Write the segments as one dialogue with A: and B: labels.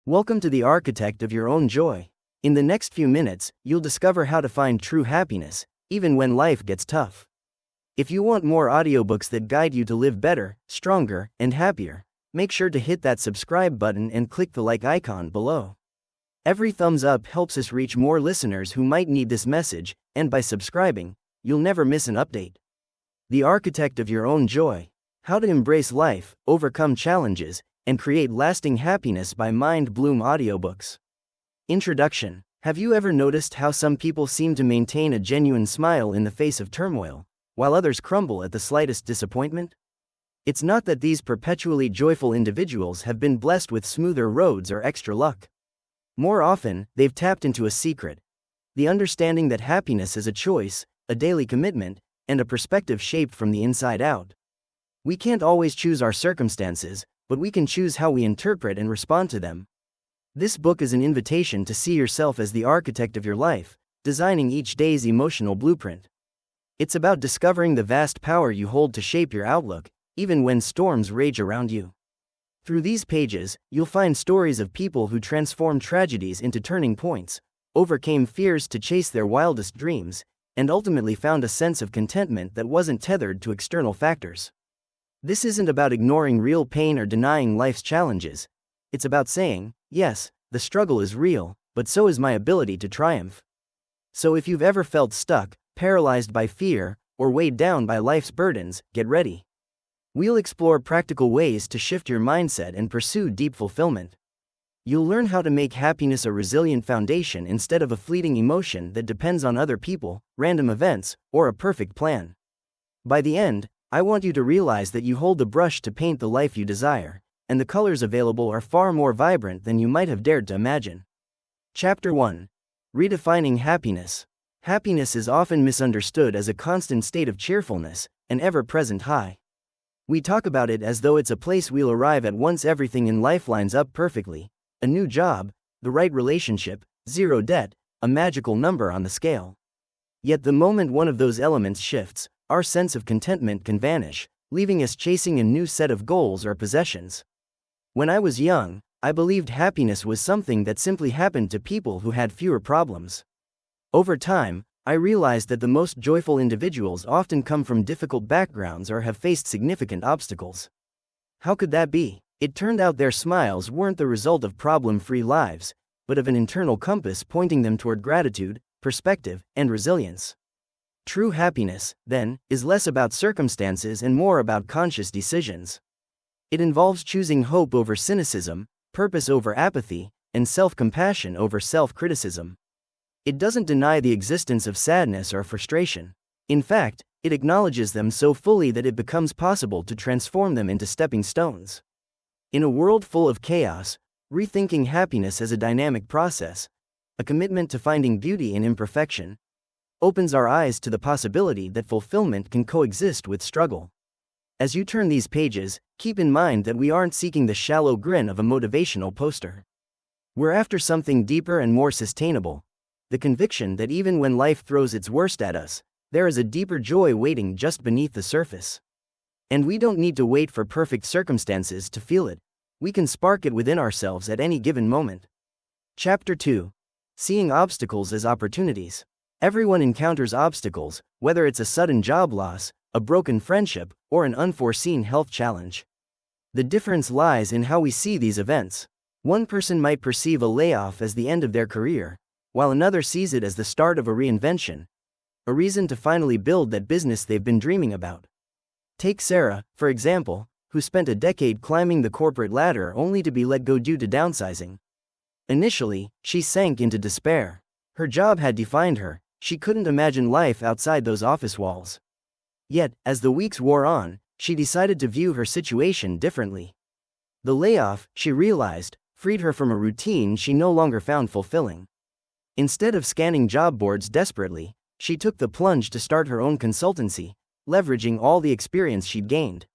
A: Welcome to the architect of your own joy. In the next few minutes, you'll discover how to find true happiness, even when life gets tough. If you want more audiobooks that guide you to live better, stronger, and happier, make sure to hit that subscribe button and click the like icon below. Every thumbs up helps us reach more listeners who might need this message, and by subscribing, you'll never miss an update. The architect of your own joy. How to embrace life, overcome challenges, and create lasting happiness by Mind Bloom Audiobooks. Introduction. Have you ever noticed how some people seem to maintain a genuine smile in the face of turmoil, while others crumble at the slightest disappointment? It's not that these perpetually joyful individuals have been blessed with smoother roads or extra luck. More often, they've tapped into a secret: the understanding that happiness is a choice, a daily commitment, and a perspective shaped from the inside out. We can't always choose our circumstances, but we can choose how we interpret and respond to them. This book is an invitation to see yourself as the architect of your life, designing each day's emotional blueprint. It's about discovering the vast power you hold to shape your outlook, even when storms rage around you. Through these pages, you'll find stories of people who transformed tragedies into turning points, overcame fears to chase their wildest dreams, and ultimately found a sense of contentment that wasn't tethered to external factors. This isn't about ignoring real pain or denying life's challenges. It's about saying, yes, the struggle is real, but so is my ability to triumph. So if you've ever felt stuck, paralyzed by fear, or weighed down by life's burdens, get ready. We'll explore practical ways to shift your mindset and pursue deep fulfillment. You'll learn how to make happiness a resilient foundation instead of a fleeting emotion that depends on other people, random events, or a perfect plan. By the end, I want you to realize that you hold the brush to paint the life you desire, and the colors available are far more vibrant than you might have dared to imagine. Chapter 1. Redefining happiness. Happiness is often misunderstood as a constant state of cheerfulness, an ever-present high. We talk about it as though it's a place we'll arrive at once everything in life lines up perfectly: a new job, the right relationship, zero debt, a magical number on the scale. Yet the moment one of those elements shifts, our sense of contentment can vanish, leaving us chasing a new set of goals or possessions. When I was young, I believed happiness was something that simply happened to people who had fewer problems. Over time, I realized that the most joyful individuals often come from difficult backgrounds or have faced significant obstacles. How could that be? It turned out their smiles weren't the result of problem-free lives, but of an internal compass pointing them toward gratitude, perspective, and resilience. True happiness, then, is less about circumstances and more about conscious decisions. It involves choosing hope over cynicism, purpose over apathy, and self-compassion over self-criticism. It doesn't deny the existence of sadness or frustration. In fact, it acknowledges them so fully that it becomes possible to transform them into stepping stones. In a world full of chaos, rethinking happiness as a dynamic process, a commitment to finding beauty in imperfection, opens our eyes to the possibility that fulfillment can coexist with struggle. As you turn these pages, keep in mind that we aren't seeking the shallow grin of a motivational poster. We're after something deeper and more sustainable: the conviction that even when life throws its worst at us, there is a deeper joy waiting just beneath the surface. And we don't need to wait for perfect circumstances to feel it. We can spark it within ourselves at any given moment. Chapter 2. Seeing obstacles as opportunities. Everyone encounters obstacles, whether it's a sudden job loss, a broken friendship, or an unforeseen health challenge. The difference lies in how we see these events. One person might perceive a layoff as the end of their career, while another sees it as the start of a reinvention, a reason to finally build that business they've been dreaming about. Take Sarah, for example, who spent a decade climbing the corporate ladder only to be let go due to downsizing. Initially, she sank into despair. Her job had defined her. She couldn't imagine life outside those office walls. Yet, as the weeks wore on, she decided to view her situation differently. The layoff, she realized, freed her from a routine she no longer found fulfilling. Instead of scanning job boards desperately, she took the plunge to start her own consultancy, leveraging all the experience she'd gained.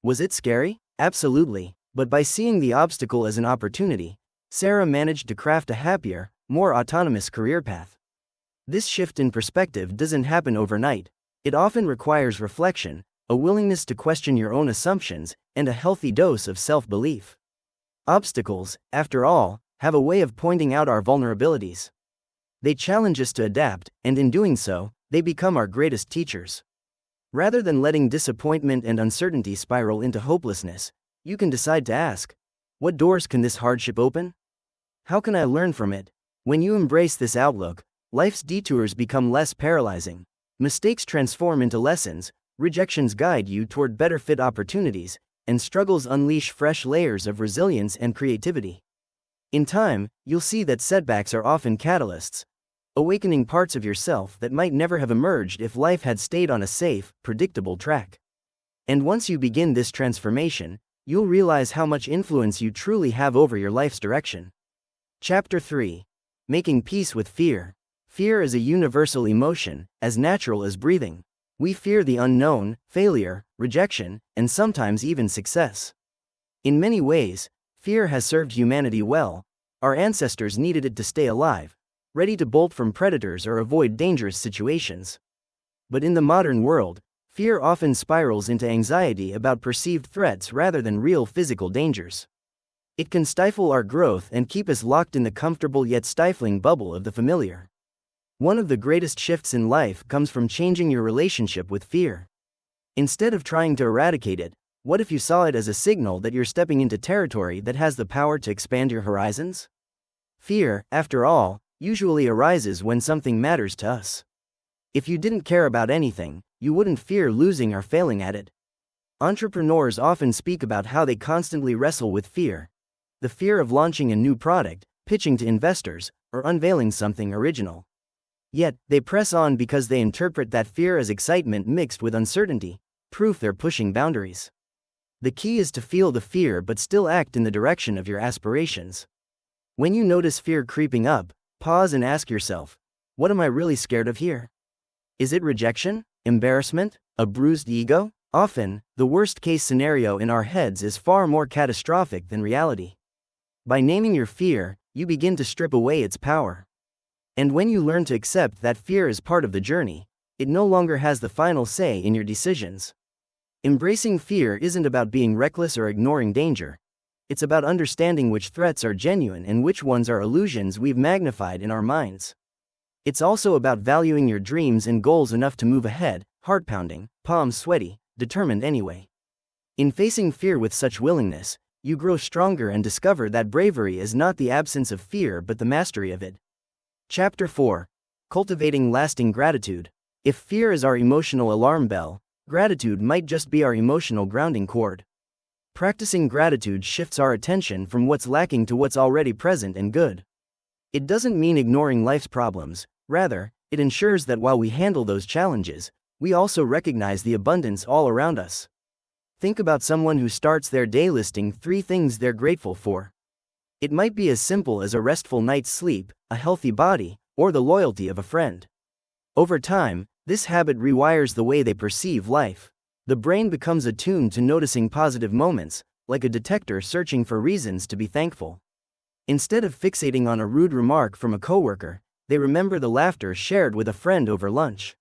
A: Was it scary? Absolutely, but by seeing the obstacle as an opportunity, Sarah managed to craft a happier, more autonomous career path. This shift in perspective doesn't happen overnight. It often requires reflection, a willingness to question your own assumptions, and a healthy dose of self-belief. Obstacles, after all, have a way of pointing out our vulnerabilities. They challenge us to adapt, and in doing so, they become our greatest teachers. Rather than letting disappointment and uncertainty spiral into hopelessness, you can decide to ask, what doors can this hardship open? How can I learn from it? When you embrace this outlook, life's detours become less paralyzing. Mistakes transform into lessons, rejections guide you toward better fit opportunities, and struggles unleash fresh layers of resilience and creativity. In time, you'll see that setbacks are often catalysts, awakening parts of yourself that might never have emerged if life had stayed on a safe, predictable track. And once you begin this transformation, you'll realize how much influence you truly have over your life's direction. Chapter 3. Making Peace with Fear. Fear is a universal emotion, as natural as breathing. We fear the unknown, failure, rejection, and sometimes even success. In many ways, fear has served humanity well. Our ancestors needed it to stay alive, ready to bolt from predators or avoid dangerous situations. But in the modern world, fear often spirals into anxiety about perceived threats rather than real physical dangers. It can stifle our growth and keep us locked in the comfortable yet stifling bubble of the familiar. One of the greatest shifts in life comes from changing your relationship with fear. Instead of trying to eradicate it, what if you saw it as a signal that you're stepping into territory that has the power to expand your horizons? Fear, after all, usually arises when something matters to us. If you didn't care about anything, you wouldn't fear losing or failing at it. Entrepreneurs often speak about how they constantly wrestle with fear. The fear of launching a new product, pitching to investors, or unveiling something original. Yet, they press on because they interpret that fear as excitement mixed with uncertainty, proof they're pushing boundaries. The key is to feel the fear but still act in the direction of your aspirations. When you notice fear creeping up, pause and ask yourself, what am I really scared of here? Is it rejection, embarrassment, a bruised ego? Often, the worst-case scenario in our heads is far more catastrophic than reality. By naming your fear, you begin to strip away its power. And when you learn to accept that fear is part of the journey, it no longer has the final say in your decisions. Embracing fear isn't about being reckless or ignoring danger. It's about understanding which threats are genuine and which ones are illusions we've magnified in our minds. It's also about valuing your dreams and goals enough to move ahead, heart pounding, palms sweaty, determined anyway. In facing fear with such willingness, you grow stronger and discover that bravery is not the absence of fear but the mastery of it. Chapter 4. Cultivating Lasting Gratitude. If fear is our emotional alarm bell, gratitude might just be our emotional grounding cord. Practicing gratitude shifts our attention from what's lacking to what's already present and good. It doesn't mean ignoring life's problems, rather, it ensures that while we handle those challenges, we also recognize the abundance all around us. Think about someone who starts their day listing 3 things they're grateful for. It might be as simple as a restful night's sleep, a healthy body, or the loyalty of a friend. Over time, this habit rewires the way they perceive life. The brain becomes attuned to noticing positive moments, like a detector searching for reasons to be thankful. Instead of fixating on a rude remark from a coworker, they remember the laughter shared with a friend over lunch.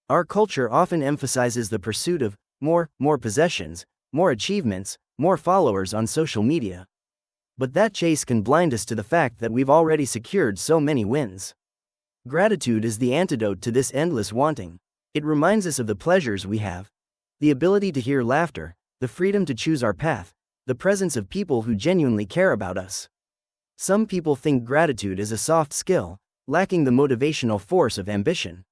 A: Our culture often emphasizes the pursuit of more possessions, more achievements, more followers on social media. But that chase can blind us to the fact that we've already secured so many wins. Gratitude is the antidote to this endless wanting. It reminds us of the pleasures we have. The ability to hear laughter, the freedom to choose our path, the presence of people who genuinely care about us. Some people think gratitude is a soft skill, lacking the motivational force of ambition.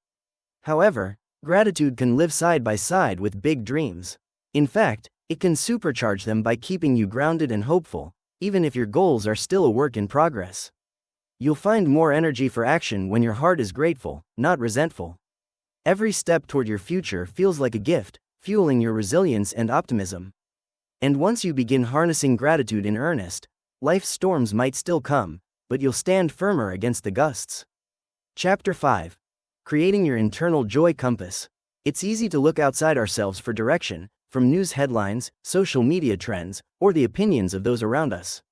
A: However, gratitude can live side by side with big dreams. In fact, it can supercharge them by keeping you grounded and hopeful, even if your goals are still a work in progress. You'll find more energy for action when your heart is grateful, not resentful. Every step toward your future feels like a gift, fueling your resilience and optimism. And once you begin harnessing gratitude in earnest, life's storms might still come, but you'll stand firmer against the gusts. Chapter 5. Creating Your Internal Joy Compass. It's easy to look outside ourselves for direction, from news headlines, social media trends, or the opinions of those around us.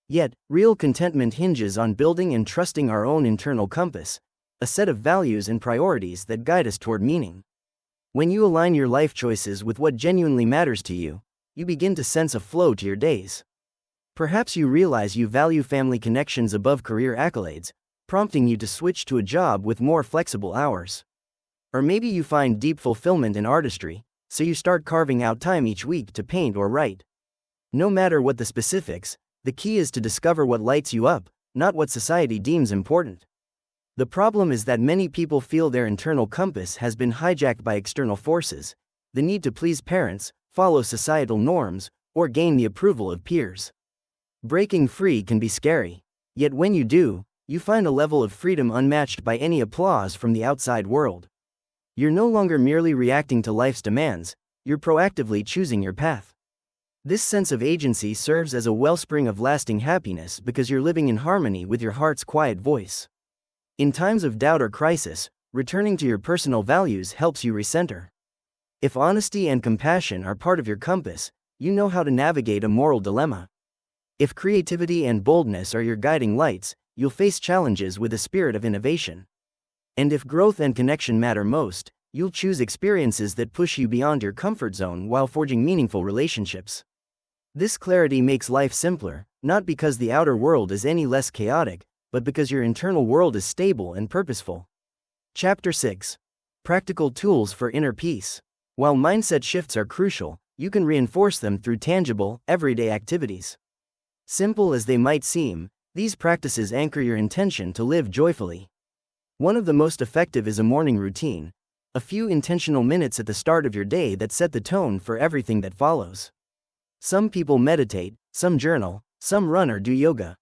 A: Yet, real contentment hinges on building and trusting our own internal compass, a set of values and priorities that guide us toward meaning. When you align your life choices with what genuinely matters to you, you begin to sense a flow to your days. Perhaps you realize you value family connections above career accolades, prompting you to switch to a job with more flexible hours. Or maybe you find deep fulfillment in artistry, so you start carving out time each week to paint or write. No matter what the specifics, the key is to discover what lights you up, not what society deems important. The problem is that many people feel their internal compass has been hijacked by external forces, the need to please parents, follow societal norms, or gain the approval of peers. Breaking free can be scary, yet when you do, you find a level of freedom unmatched by any applause from the outside world. You're no longer merely reacting to life's demands, you're proactively choosing your path. This sense of agency serves as a wellspring of lasting happiness because you're living in harmony with your heart's quiet voice. In times of doubt or crisis, returning to your personal values helps you recenter. If honesty and compassion are part of your compass, you know how to navigate a moral dilemma. If creativity and boldness are your guiding lights, you'll face challenges with a spirit of innovation. And if growth and connection matter most, you'll choose experiences that push you beyond your comfort zone while forging meaningful relationships. This clarity makes life simpler, not because the outer world is any less chaotic, but because your internal world is stable and purposeful. Chapter 6. Practical Tools for Inner Peace. While mindset shifts are crucial, you can reinforce them through tangible, everyday activities. Simple as they might seem, these practices anchor your intention to live joyfully. One of the most effective is a morning routine, a few intentional minutes at the start of your day that set the tone for everything that follows. Some people meditate, some journal, some run or do yoga.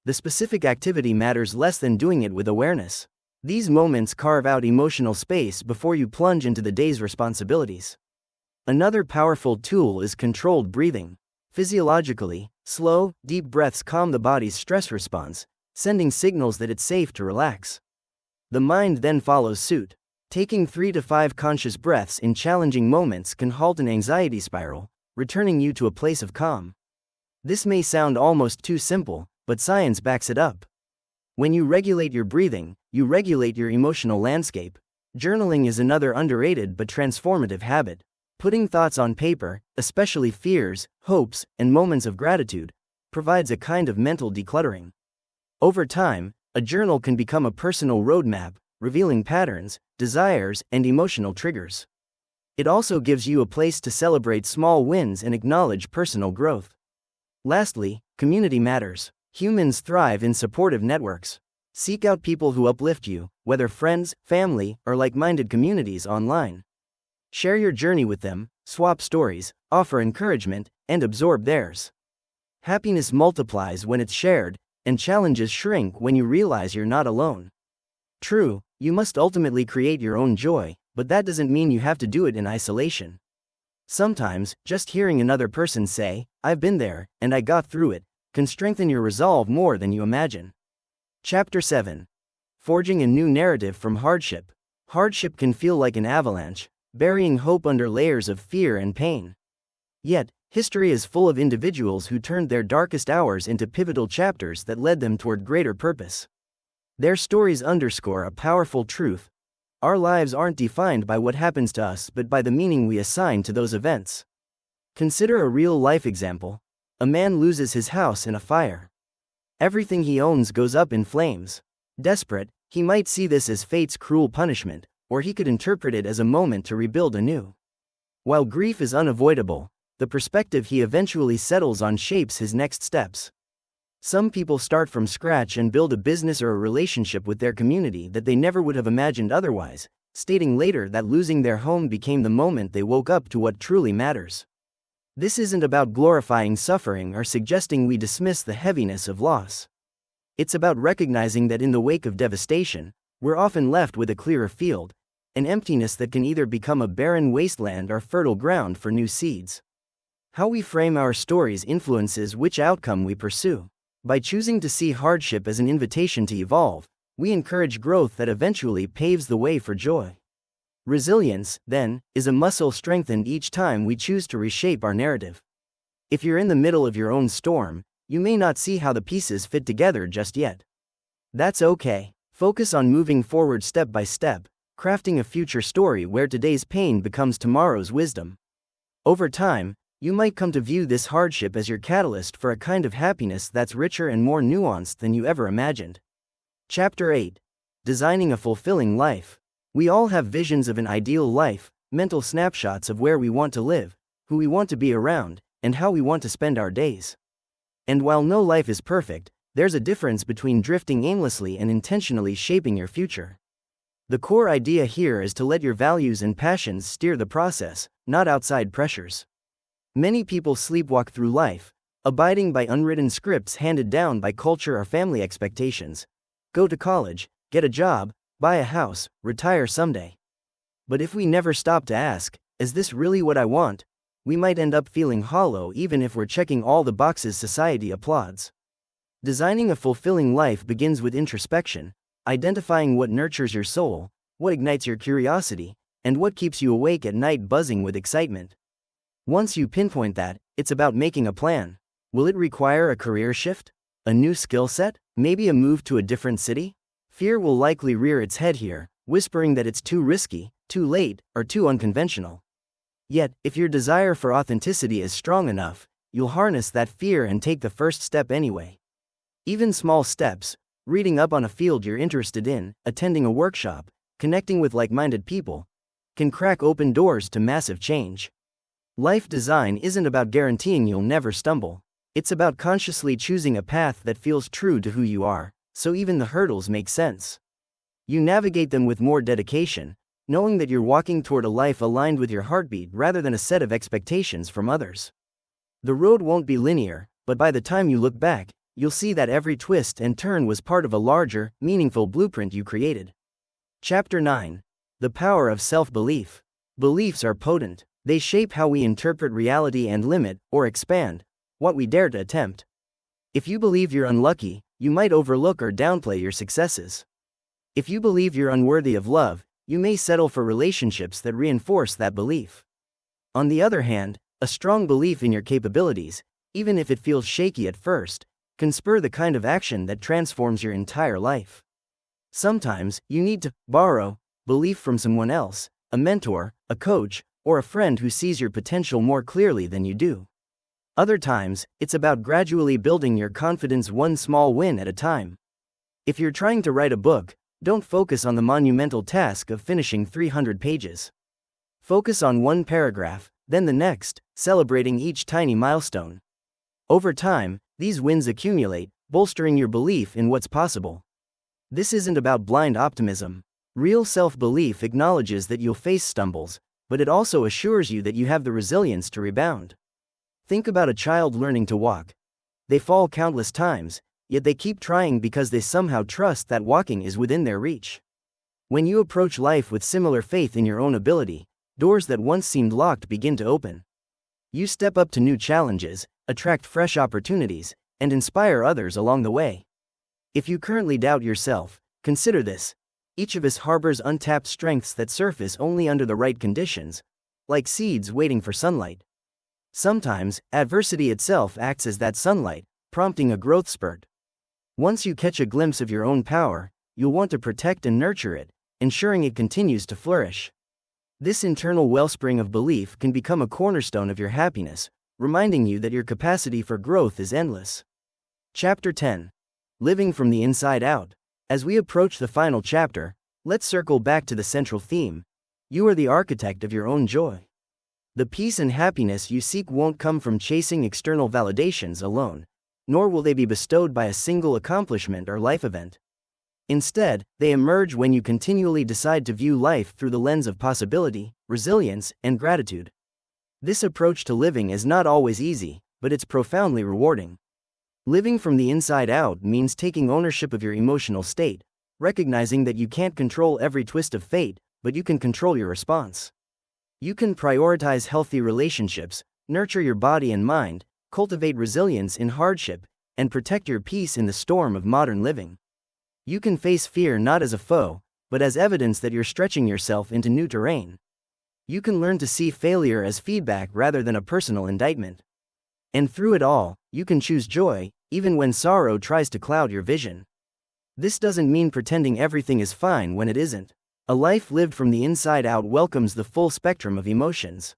A: The specific activity matters less than doing it with awareness. These moments carve out emotional space before you plunge into the day's responsibilities. Another powerful tool is controlled breathing. Physiologically, slow, deep breaths calm the body's stress response, sending signals that it's safe to relax. The mind then follows suit. Taking 3 to 5 conscious breaths in challenging moments can halt an anxiety spiral, returning you to a place of calm. This may sound almost too simple, but science backs it up. When you regulate your breathing, you regulate your emotional landscape. Journaling is another underrated but transformative habit. Putting thoughts on paper, especially fears, hopes, and moments of gratitude, provides a kind of mental decluttering. Over time, a journal can become a personal roadmap, revealing patterns, desires, and emotional triggers. It also gives you a place to celebrate small wins and acknowledge personal growth. Lastly, community matters. Humans thrive in supportive networks. Seek out people who uplift you, whether friends, family, or like-minded communities online. Share your journey with them, swap stories, offer encouragement, and absorb theirs. Happiness multiplies when it's shared, and challenges shrink when you realize you're not alone. True, you must ultimately create your own joy, but that doesn't mean you have to do it in isolation. Sometimes, just hearing another person say, "I've been there, and I got through it," can strengthen your resolve more than you imagine. Chapter 7. Forging a new narrative from hardship. Hardship can feel like an avalanche, burying hope under layers of fear and pain. Yet, history is full of individuals who turned their darkest hours into pivotal chapters that led them toward greater purpose. Their stories underscore a powerful truth. Our lives aren't defined by what happens to us but by the meaning we assign to those events. Consider a real-life example. A man loses his house in a fire. Everything he owns goes up in flames. Desperate, he might see this as fate's cruel punishment, or he could interpret it as a moment to rebuild anew. While grief is unavoidable, the perspective he eventually settles on shapes his next steps. Some people start from scratch and build a business or a relationship with their community that they never would have imagined otherwise, stating later that losing their home became the moment they woke up to what truly matters. This isn't about glorifying suffering or suggesting we dismiss the heaviness of loss. It's about recognizing that in the wake of devastation, we're often left with a clearer field, an emptiness that can either become a barren wasteland or fertile ground for new seeds. How we frame our stories influences which outcome we pursue. By choosing to see hardship as an invitation to evolve, we encourage growth that eventually paves the way for joy. Resilience, then, is a muscle strengthened each time we choose to reshape our narrative. If you're in the middle of your own storm, you may not see how the pieces fit together just yet. That's okay. Focus on moving forward step by step, crafting a future story where today's pain becomes tomorrow's wisdom. Over time, You might come to view this hardship as your catalyst for a kind of happiness that's richer and more nuanced than you ever imagined. Chapter 8. Designing a Fulfilling Life. We all have visions of an ideal life, mental snapshots of where we want to live, who we want to be around, and how we want to spend our days. And while no life is perfect, there's a difference between drifting aimlessly and intentionally shaping your future. The core idea here is to let your values and passions steer the process, not outside pressures. Many people sleepwalk through life, abiding by unwritten scripts handed down by culture or family expectations. Go to college, get a job, buy a house, retire someday. But if we never stop to ask, is this really what I want? We might end up feeling hollow even if we're checking all the boxes society applauds. Designing a fulfilling life begins with introspection, identifying what nurtures your soul, what ignites your curiosity, and what keeps you awake at night buzzing with excitement. Once you pinpoint that, it's about making a plan. Will it require a career shift? A new skill set? Maybe a move to a different city? Fear will likely rear its head here, whispering that it's too risky, too late, or too unconventional. Yet, if your desire for authenticity is strong enough, you'll harness that fear and take the first step anyway. Even small steps, reading up on a field you're interested in, attending a workshop, connecting with like-minded people, can crack open doors to massive change. Life design isn't about guaranteeing you'll never stumble. It's about consciously choosing a path that feels true to who you are, so even the hurdles make sense. You navigate them with more dedication, knowing that you're walking toward a life aligned with your heartbeat rather than a set of expectations from others. The road won't be linear, but by the time you look back, you'll see that every twist and turn was part of a larger, meaningful blueprint you created. Chapter 9. The Power of Self-Belief. Beliefs are potent. They shape how we interpret reality and limit, or expand, what we dare to attempt. If you believe you're unlucky, you might overlook or downplay your successes. If you believe you're unworthy of love, you may settle for relationships that reinforce that belief. On the other hand, a strong belief in your capabilities, even if it feels shaky at first, can spur the kind of action that transforms your entire life. Sometimes, you need to borrow belief from someone else, a mentor, a coach, or a friend who sees your potential more clearly than you do. Other times, it's about gradually building your confidence one small win at a time. If you're trying to write a book, don't focus on the monumental task of finishing 300 pages. Focus on one paragraph, then the next, celebrating each tiny milestone. Over time, these wins accumulate, bolstering your belief in what's possible. This isn't about blind optimism. Real self-belief acknowledges that you'll face stumbles, but it also assures you that you have the resilience to rebound. Think about a child learning to walk. They fall countless times, yet they keep trying because they somehow trust that walking is within their reach. When you approach life with similar faith in your own ability, doors that once seemed locked begin to open. You step up to new challenges, attract fresh opportunities, and inspire others along the way. If you currently doubt yourself, consider this. Each of us harbors untapped strengths that surface only under the right conditions, like seeds waiting for sunlight. Sometimes, adversity itself acts as that sunlight, prompting a growth spurt. Once you catch a glimpse of your own power, you'll want to protect and nurture it, ensuring it continues to flourish. This internal wellspring of belief can become a cornerstone of your happiness, reminding you that your capacity for growth is endless. Chapter 10. Living from the Inside Out. As we approach the final chapter, let's circle back to the central theme. You are the architect of your own joy. The peace and happiness you seek won't come from chasing external validations alone, nor will they be bestowed by a single accomplishment or life event. Instead, they emerge when you continually decide to view life through the lens of possibility, resilience, and gratitude. This approach to living is not always easy, but it's profoundly rewarding. Living from the inside out means taking ownership of your emotional state, recognizing that you can't control every twist of fate, but you can control your response. You can prioritize healthy relationships, nurture your body and mind, cultivate resilience in hardship, and protect your peace in the storm of modern living. You can face fear not as a foe, but as evidence that you're stretching yourself into new terrain. You can learn to see failure as feedback rather than a personal indictment. And through it all, you can choose joy, even when sorrow tries to cloud your vision. This doesn't mean pretending everything is fine when it isn't. A life lived from the inside out welcomes the full spectrum of emotions.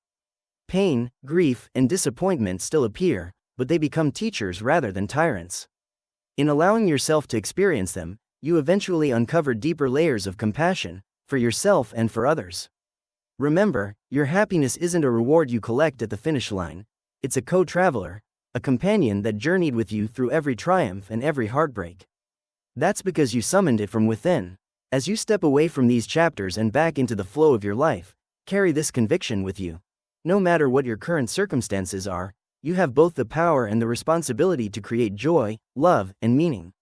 A: Pain, grief, and disappointment still appear, but they become teachers rather than tyrants. In allowing yourself to experience them, you eventually uncover deeper layers of compassion, for yourself and for others. Remember, your happiness isn't a reward you collect at the finish line, it's a co-traveler, a companion that journeyed with you through every triumph and every heartbreak. That's because you summoned it from within. As you step away from these chapters and back into the flow of your life, carry this conviction with you. No matter what your current circumstances are, you have both the power and the responsibility to create joy, love, and meaning.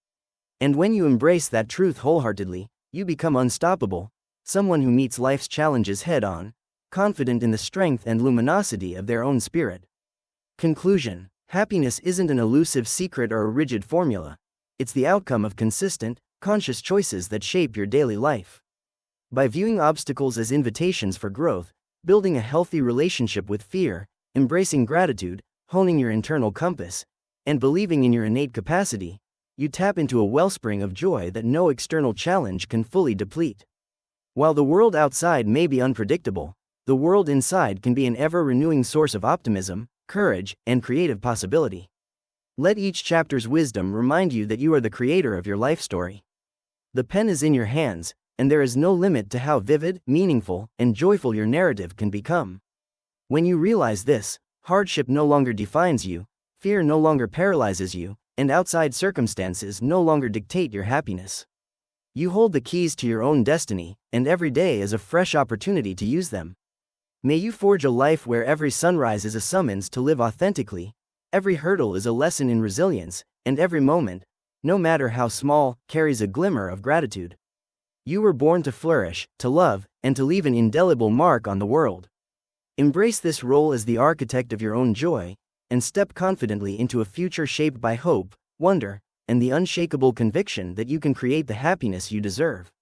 A: And when you embrace that truth wholeheartedly, you become unstoppable, someone who meets life's challenges head-on, confident in the strength and luminosity of their own spirit. Conclusion: happiness isn't an elusive secret or a rigid formula. It's the outcome of consistent, conscious choices that shape your daily life. By viewing obstacles as invitations for growth, building a healthy relationship with fear, embracing gratitude, honing your internal compass, and believing in your innate capacity, you tap into a wellspring of joy that no external challenge can fully deplete. While the world outside may be unpredictable, the world inside can be an ever-renewing source of optimism, courage, and creative possibility. Let each chapter's wisdom remind you that you are the creator of your life story. The pen is in your hands, and there is no limit to how vivid, meaningful, and joyful your narrative can become. When you realize this, hardship no longer defines you, fear no longer paralyzes you, and outside circumstances no longer dictate your happiness. You hold the keys to your own destiny, and every day is a fresh opportunity to use them. May you forge a life where every sunrise is a summons to live authentically, every hurdle is a lesson in resilience, and every moment, no matter how small, carries a glimmer of gratitude. You were born to flourish, to love, and to leave an indelible mark on the world. Embrace this role as the architect of your own joy, and step confidently into a future shaped by hope, wonder, and the unshakable conviction that you can create the happiness you deserve.